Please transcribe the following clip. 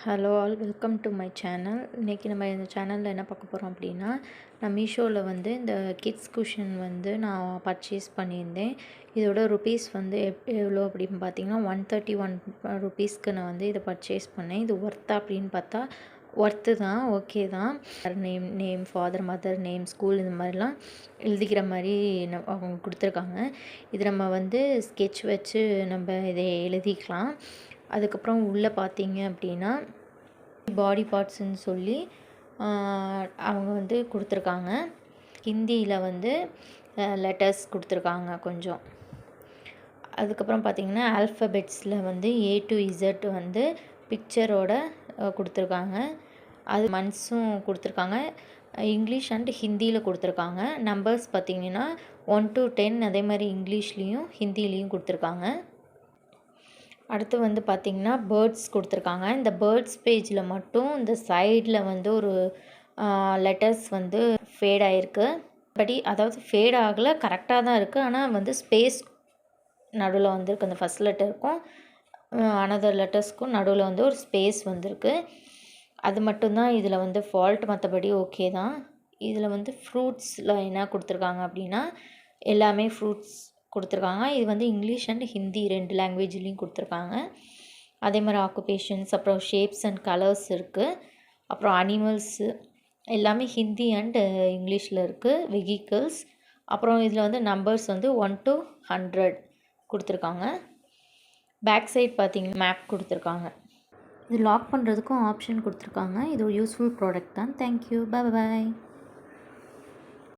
Hello all, welcome to my channel. இன்றைக்கி நம்ம இந்த சேனலில் என்ன பார்க்க போகிறோம் அப்படின்னா, நான் மீஷோவில் வந்து இந்த கிட்ஸ் குஷன் வந்து நான் பர்ச்சேஸ் பண்ணியிருந்தேன். இதோட ருபீஸ் வந்து எவ்வளோ அப்படின்னு பார்த்தீங்கன்னா 131 ருபீஸ்க்கு நான் வந்து இதை பர்ச்சேஸ் பண்ணேன். இது ஒர்த்தா அப்படின்னு பார்த்தா ஒர்த்து தான், ஓகே தான். Name father mother name school இந்த மாதிரிலாம் எழுதிக்கிற மாதிரி அவங்க கொடுத்துருக்காங்க. இது நம்ம வந்து ஸ்கெட்ச் வச்சு நம்ம இதை எழுதிக்கலாம். அதுக்கப்புறம் உள்ளே பார்த்தீங்க அப்படின்னா பாடி பார்ட்ஸுன்னு சொல்லி அவங்க வந்து கொடுத்துருக்காங்க. ஹிந்தியில் வந்து லெட்டர்ஸ் கொடுத்துருக்காங்க கொஞ்சம். அதுக்கப்புறம் பார்த்திங்கன்னா ஆல்ஃபபெட்ஸில் வந்து A to Z வந்து பிக்சரோட கொடுத்துருக்காங்க. அது மந்த்ஸும் கொடுத்துருக்காங்க. இங்கிலீஷ் அண்ட் ஹிந்தியில் கொடுத்துருக்காங்க. நம்பர்ஸ் பார்த்திங்கன்னா 1 to 10 அதே மாதிரி இங்கிலீஷ்லேயும் ஹிந்திலேயும் கொடுத்துருக்காங்க. அடுத்து வந்து பார்த்திங்கன்னா பேர்ட்ஸ் கொடுத்துருக்காங்க. இந்த பேர்ட்ஸ் பேஜில் மட்டும் இந்த சைடில் வந்து ஒரு லெட்டர்ஸ் வந்து ஃபேட் ஆகிருக்கு. அதாவது ஃபேட் ஆகலை, கரெக்டாக தான் இருக்குது. ஆனால் வந்து ஸ்பேஸ் நடுவில் வந்திருக்கு. அந்த ஃபஸ்ட் லெட்டருக்கும் அனதர் லெட்டர்ஸ்க்கும் நடுவில் வந்து ஒரு ஸ்பேஸ் வந்திருக்கு. அது மட்டும்தான் இதில் வந்து ஃபால்ட், மற்றபடி ஓகே தான். இதில் வந்து ஃப்ரூட்ஸில் என்ன கொடுத்துருக்காங்க அப்படின்னா எல்லாமே ஃப்ரூட்ஸ் கொடுத்துருக்காங்க. இது வந்து இங்கிலீஷ் அண்ட் ஹிந்தி 2 லாங்குவேஜ்லேயும் கொடுத்துருக்காங்க. அதே மாதிரி ஆக்குபேஷன்ஸ், அப்புறம் ஷேப்ஸ் அண்ட் கலர்ஸ் இருக்குது. அப்புறம் அனிமல்ஸு எல்லாமே ஹிந்தி அண்ட் இங்கிலீஷில் இருக்குது. வெஹிக்கிள்ஸ், அப்புறம் இதில் வந்து நம்பர்ஸ் வந்து 1 to 100 கொடுத்துருக்காங்க. பேக் சைட் பார்த்திங்கன்னா மேப் கொடுத்துருக்காங்க. இது லாக் பண்ணுறதுக்கும் ஆப்ஷன் கொடுத்துருக்காங்க. இது ஒரு யூஸ்ஃபுல் ப்ராடக்ட் தான். Thank you, bye bye.